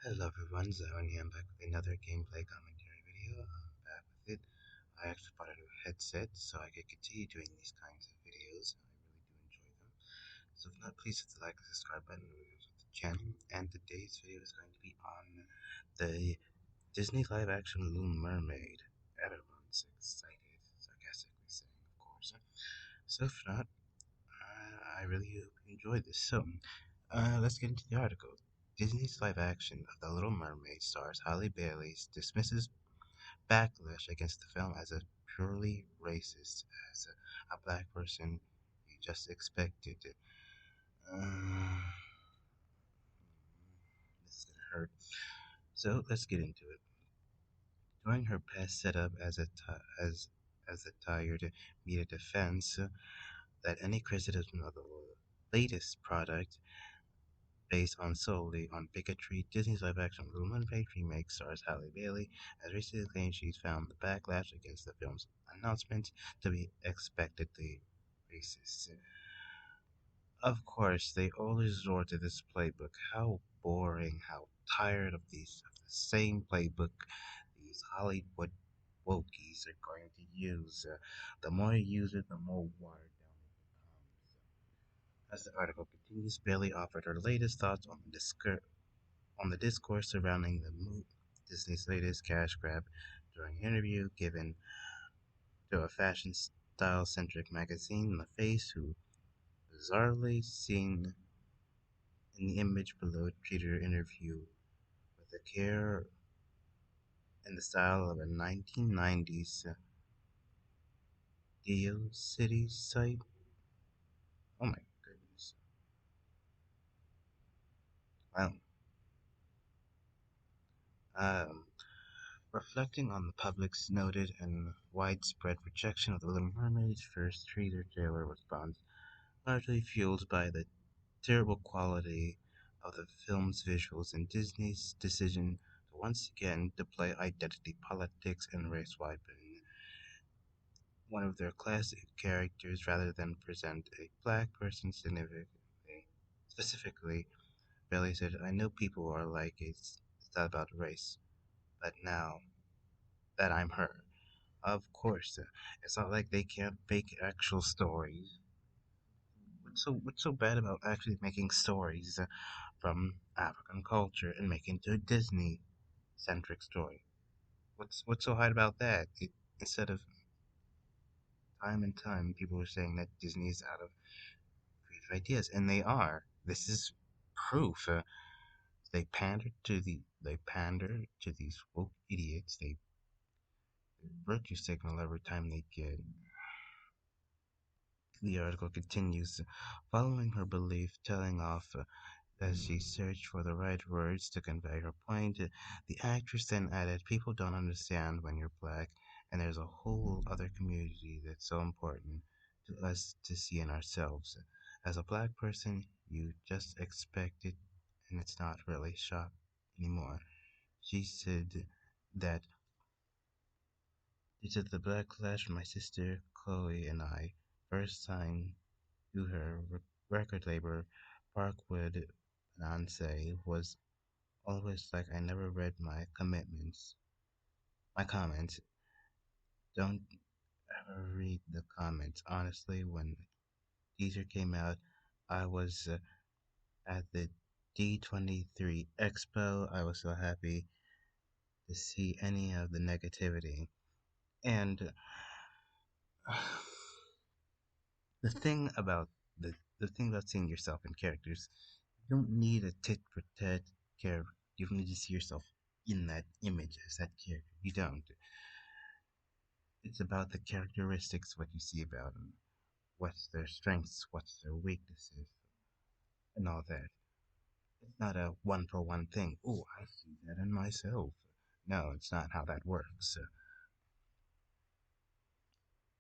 Hello everyone, Zoe here. I'm back with another gameplay commentary video. I'm back with it. I actually bought a new headset so I could continue doing these kinds of videos. I really do enjoy them. So if not, please hit the like and subscribe button and videos with the channel. And today's video is going to be on the Disney live action Little Mermaid. Everyone's excited, sarcastically saying, of course. So if not, I really hope you enjoyed this. Let's get into the article. Disney's live action of The Little Mermaid stars Halle Bailey dismisses backlash against the film as a purely racist, as a black person you just expected. Uh, this is gonna hurt. So let's get into it. During her past setup as a tired media defense that any criticism of the latest product based on solely on bigotry, Disney's live-action Little Mermaid remake stars Halle Bailey has recently claimed she's found the backlash against the film's announcement to be expectedly racist. Of course, they always resort to this playbook. How boring, how tired of the same playbook these Hollywood wokies are going to use. The more you use it, the more watered down it becomes. As the article continues, Bailey offered her latest thoughts on the discourse surrounding Disney's latest cash grab during an interview given to a fashion style centric magazine. The face, who bizarrely seen in the image below, treated her interview with the care and the style of a 1990s Dio City site. Oh my goodness. Well, um, reflecting on the public's noted and widespread rejection of The Little Mermaid's first trailer response, largely fueled by the terrible quality of the film's visuals and Disney's decision to once again to play identity politics and race wiping one of their classic characters rather than present a black person significantly. Specifically, Bailey said, I know people are like, it's not about race, but now that I'm her, of course, it's not like they can't make actual stories. What's so bad about actually making stories from African culture and making it a Disney centric story? What's so hard about that? Instead of time and time, people are saying that Disney is out of creative ideas, and they are. This is proof. They pander to these woke idiots. They virtue signal every time they get. The article continues, following her belief, telling off as she searched for the right words to convey her point. The actress then added, people don't understand when you're black, and there's a whole other community that's so important to us to see in ourselves. As a black person, you just expect it, and it's not really shock anymore. She said that due to the backlash my sister Chloe and I first signed to her record label, Parkwood Beyonce was always like I never read my comments. Don't ever read the comments. Honestly, when the teaser came out, I was at the D23 Expo. I was so happy to see any of the negativity. And the thing about the thing about seeing yourself in characters, you don't need a tit for tat character. You don't need to see yourself in that image as that character. You don't. It's about the characteristics, what you see about them, what's their strengths, what's their weaknesses, and all that. It's not a one for one thing. Oh, I see that in myself. No, it's not how that works.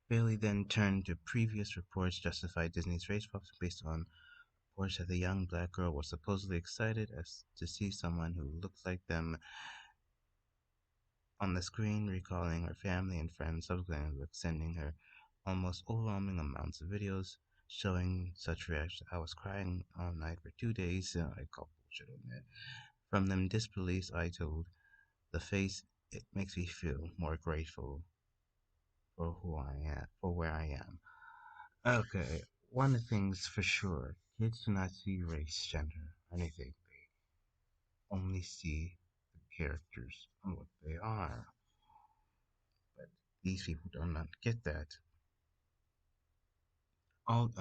Bailey then turned to previous reports justify Disney's race swaps based on reports that the young black girl was supposedly excited as to see someone who looked like them on the screen, recalling her family and friends subsequently sending her almost overwhelming amounts of videos showing such reactions. I was crying all night for 2 days. I call bullshit on that. From them disbeliefs I told the face, it makes me feel more grateful for who I am, for where I am. Okay, one thing's for sure: kids do not see race, gender, anything. They only see the characters and what they are. But these people do not get that. All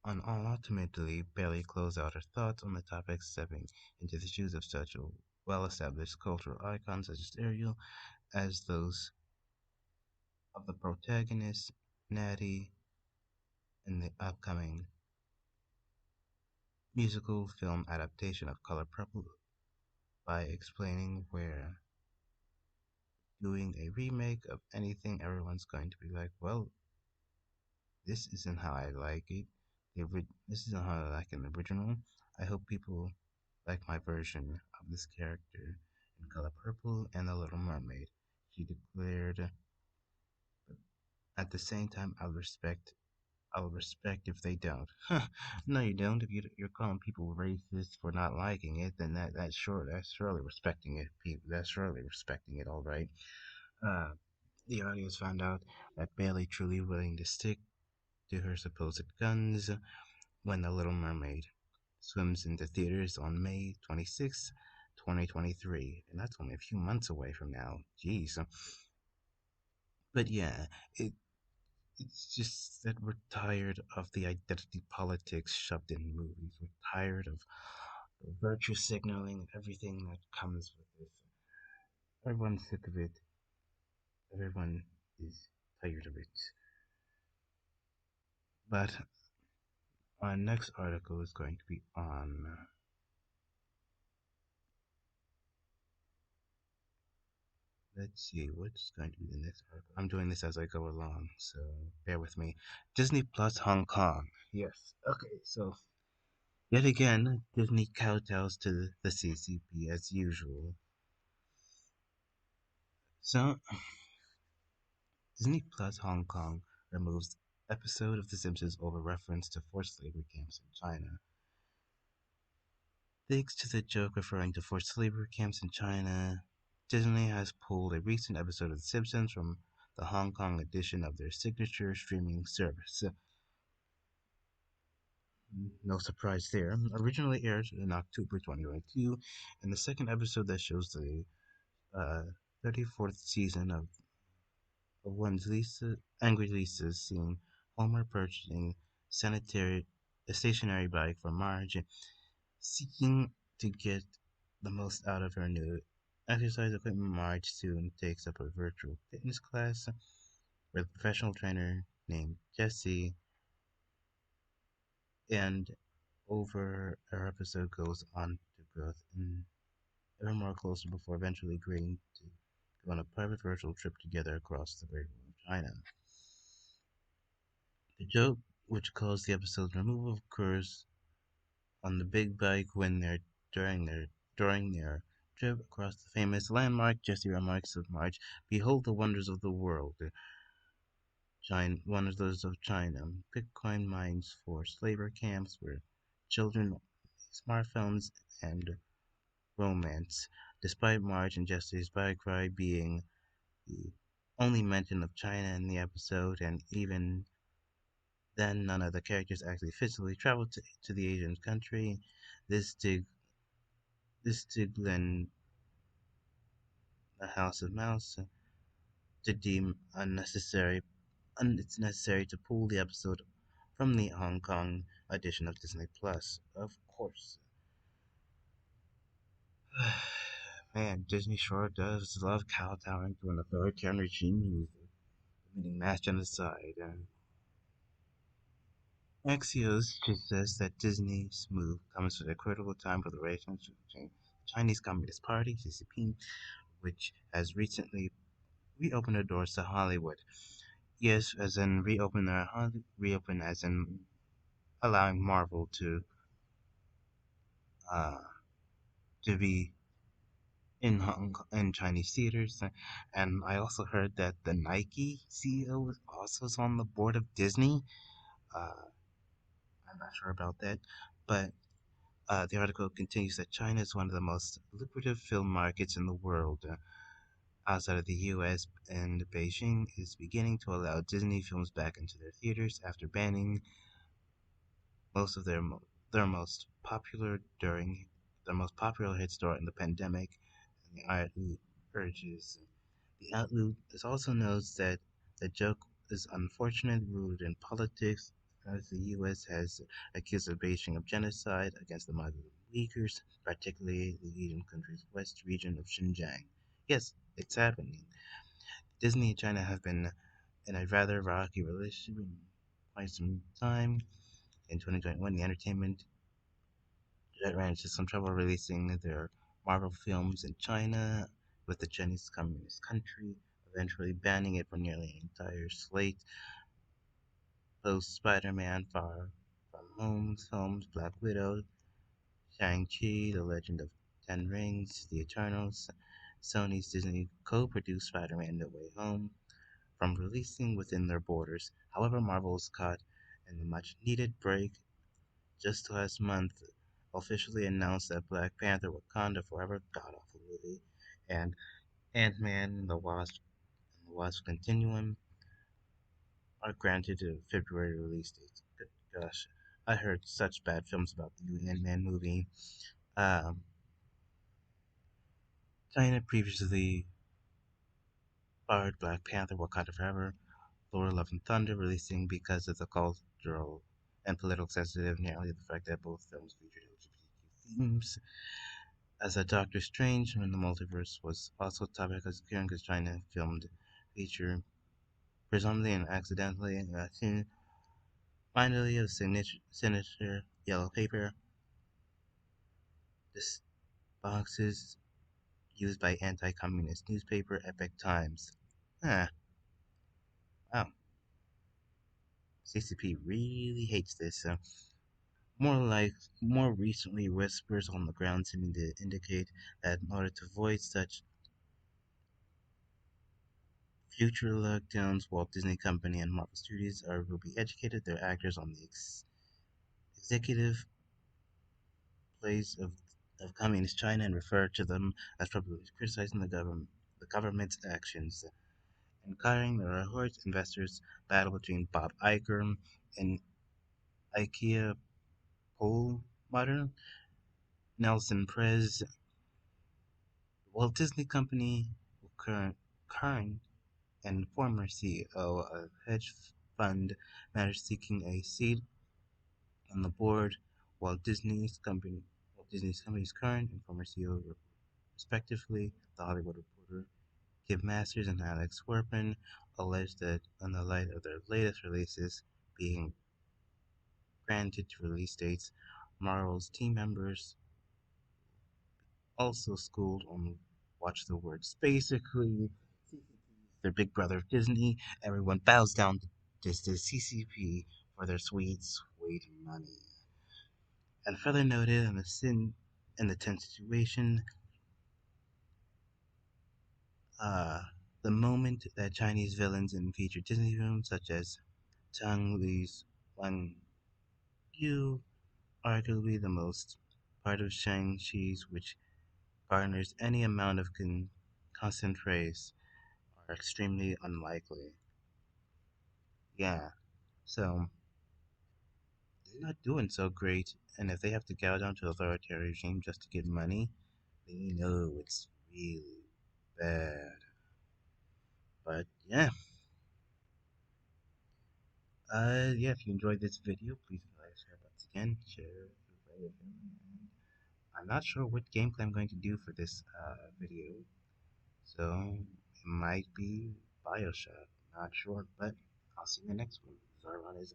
and all ultimately barely close out her thoughts on the topic, stepping into the shoes of such a well-established cultural icons such as Ariel as those of the protagonist, Natty, in the upcoming musical film adaptation of Color Purple by explaining where doing a remake of anything, everyone's going to be like, well, this isn't how I like it. This isn't how I like an original. I hope people like my version of this character in Color Purple and The Little Mermaid. She declared, at the same time, I'll respect if they don't. No, you don't. If you're calling people racist for not liking it, then that's surely respecting it. People, that's surely respecting it. All right. Uh, the audience found out that Bailey truly willing to stick to her supposed guns when The Little Mermaid swims into theaters on May 26th, 2023, and that's only a few months away from now. Jeez. But yeah, it it's just that we're tired of the identity politics shoved in movies. We're tired of the virtue signaling and everything that comes with this. Everyone's sick of it. Everyone is tired of it. But our next article is going to be on. Let's see, what's going to be the next article? I'm doing this as I go along, so bear with me. Disney Plus Hong Kong. Yes. Okay, so yet again, Disney kowtows to the CCP as usual. So Disney Plus Hong Kong removes episode of The Simpsons over reference to forced labor camps in China. Thanks to the joke referring to forced labor camps in China, Disney has pulled a recent episode of The Simpsons from the Hong Kong edition of their signature streaming service. No surprise there. Originally aired in October 2022, and the second episode that shows the 34th season of when Angry Lisa is seen Homer purchasing sanitary a stationary bike for Marge, seeking to get the most out of her new exercise equipment. Marge soon takes up a virtual fitness class with a professional trainer named Jesse, and over her episode goes on to growth and ever more closer before eventually agreeing to go on a private virtual trip together across the Great Wall of China. The joke, which caused the episode's removal, occurs on the big bike when they're during their trip across the famous landmark. Jesse remarks of March, "Behold the wonders of the world, China, wonders of China, Bitcoin mines for labor camps where children, smartphones, and romance." Despite Marge and Jesse's bike ride being the only mention of China in the episode, and even then none of the characters actually physically traveled to the Asian country, this did this did lend the House of Mouse to deem it's necessary to pull the episode from the Hong Kong edition of Disney Plus. Of course. Man, Disney sure does love kowtowing to an authoritarian regime who's committing mass genocide. And Axios just says that Disney's move comes at a critical time for the relationship between the Chinese Communist Party, CCP, which has recently reopened the doors to Hollywood. Yes, as in reopen as in allowing Marvel uh to be in Chinese theaters, and I also heard that the Nike CEO also is on the board of Disney. Uh, I'm not sure about that, but The article continues that China is one of the most lucrative film markets in the world. Outside of the US, and Beijing is beginning to allow Disney films back into their theaters after banning most of their most popular during their most popular hits during the pandemic. And the outlet urges the outlet is also notes that the joke is unfortunate, rooted in politics, as the U.S. has accused of Beijing of genocide against the migrant Uyghurs, particularly the Asian country's west region of Xinjiang. Yes, it's happening. Disney and China have been in a rather rocky relationship for quite some time. In 2021, the entertainment giant ran into some trouble releasing their Marvel films in China, with the Chinese Communist country eventually banning it for nearly an entire slate. Post Spider-Man, Far From Home films, Black Widow, Shang-Chi, The Legend of Ten Rings, The Eternals, Sony's Disney co-produced Spider-Man No Way Home, from releasing within their borders. However, Marvel was caught in the much-needed break just last month officially announced that Black Panther Wakanda Forever god awful movie and Ant-Man and the Wasp Continuum are granted a February release dates. Good gosh. I heard such bad films about the new Ant-Man movie. Um, China previously barred Black Panther Wakanda Forever, Thor Love and Thunder releasing because of the cultural and political sensitive, nearly the fact that both films featured LGBTQ themes. As a Doctor Strange when the multiverse was also a topic as because China filmed feature presumably and accidentally in a scene finally of sinister yellow paper. This box is used by anti-communist newspaper Epoch Times. Ah, wow. CCP really hates this. More recently, whispers on the ground seem to indicate that in order to avoid such future lockdowns, Walt Disney Company and Marvel Studios will be educated their actors on the executive plays of communist China and refer to them as publicly criticizing the government's actions. Encouraging the reports, investors battle between Bob Iger and IKEA Pole Modern, Nelson Prez, Walt Disney Company, current and former CEO of hedge fund manager seeking a seat on the board, while Disney's company's current and former CEO, respectively, The Hollywood Reporter, Kim Masters and Alex Werpin, alleged that in the light of their latest releases being granted to release dates, Marvel's team members also schooled on watch the words. Basically, their big brother of Disney, everyone bows down to the CCP for their sweet, sweet money. And further noted in the tense situation, uh, the moment that Chinese villains in featured Disney films such as Tang Li's Wang Yu, arguably the most part of Shang-Chi's, which garners any amount of constant praise, are extremely unlikely. Yeah, so they're not doing so great, and if they have to bow down to authoritarian regime just to get money, then you know it's really bad. But yeah, if you enjoyed this video, please like, share, once again, share, rate, and I'm not sure what gameplay I'm going to do for this video, so it might be Bioshock, not sure, but I'll see you in the next one. Zarvan is